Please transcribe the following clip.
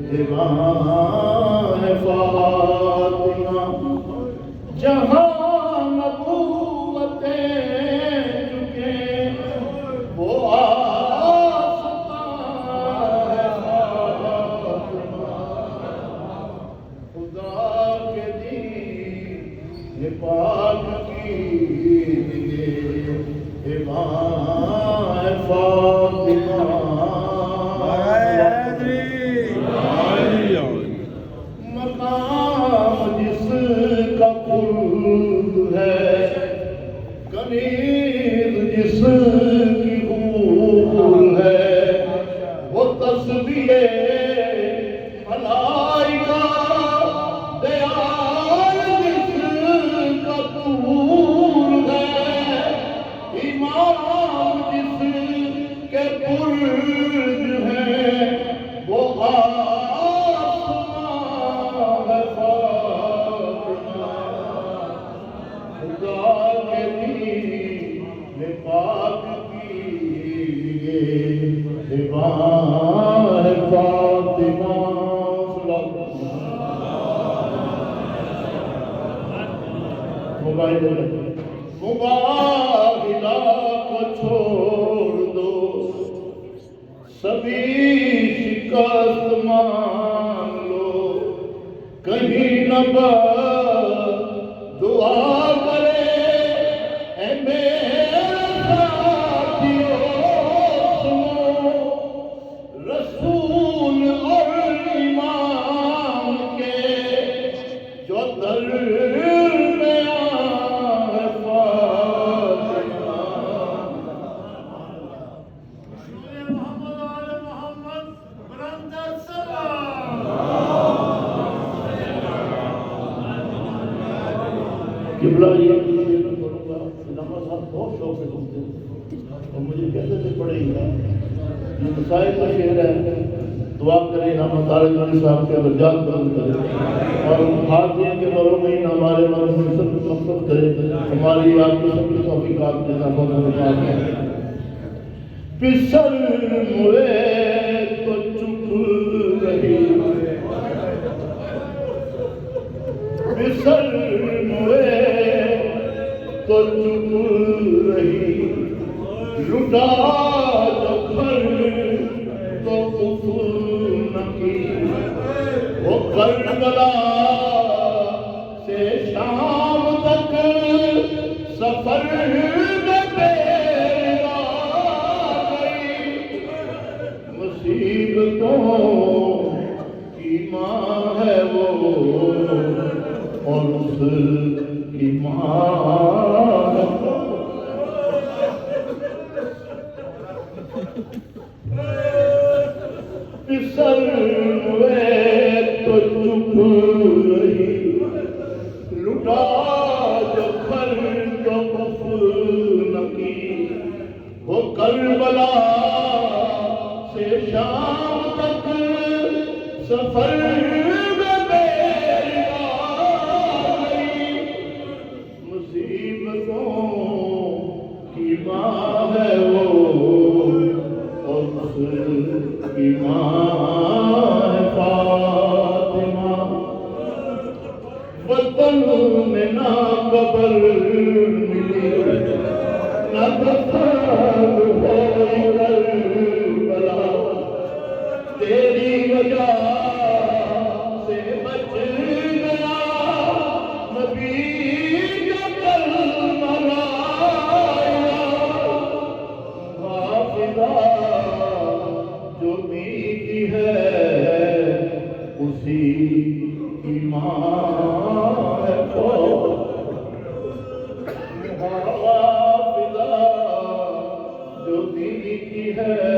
دیوان ہے فاطمہ جہاں نبوتیں چکے وہ آستان ہے فاطمہ خدا کے دین پاک کی دیوان ہے فاطمہ مقام جس کا پل ہے کنیز جس کی حور ہے وہ تسبیح ملائکہ دیار جس کا طور ہے امام جس کے برج ہے وہ دیوان فاطمہ مباہلہ کو چھوڑ دو سبھی شکست مان لو کہیں نہ دعا کرے اے میرے ساتھیو سنو رسول اور امام کے جو در میں آئے فاطمہ محمد آل محمد بلند السلام قبلہ یہ پڑھوں گا علامہ صاحب بہت شوق سے سنتے ہیں اور مجھے کہتے تھے پڑھے گا یہ مسائل کا شعر ہے دعا کریں ہم طارق علی صاحب کے درجات بلند کریں اور حاضرین کے مروں میں ہمارے مروں میں سب مقصد کریں ہماری آپ کی سب کی توفیقات کے ساتھ پسر موئے تو چپ رہی پسر موئے تو چپ رہی لٹا جو گھر تو اف نہ کی وہ کربلا سے شام تک سفر میں تیرا گئی مصیبتوں کی ماں ہے وہ اور اس کی ماں پسر ہوئے تو چپ رہی لٹا جو گھر تو اف نہ کی وہ کربلا سے شام تک سفر میں تیرا گئی مصیبتوں کی ماں ہے وہ اور اس کی ماں ہے فاطمہ وطن میں نہ قبر ملی نہ دفن ہوئی کربلا تیری وجہ سے بچ گیا نبی کا کلمہ لایا حافظہ جو بیتی ہے اسی کی ماں ہے حافظہ جو بیتی ہے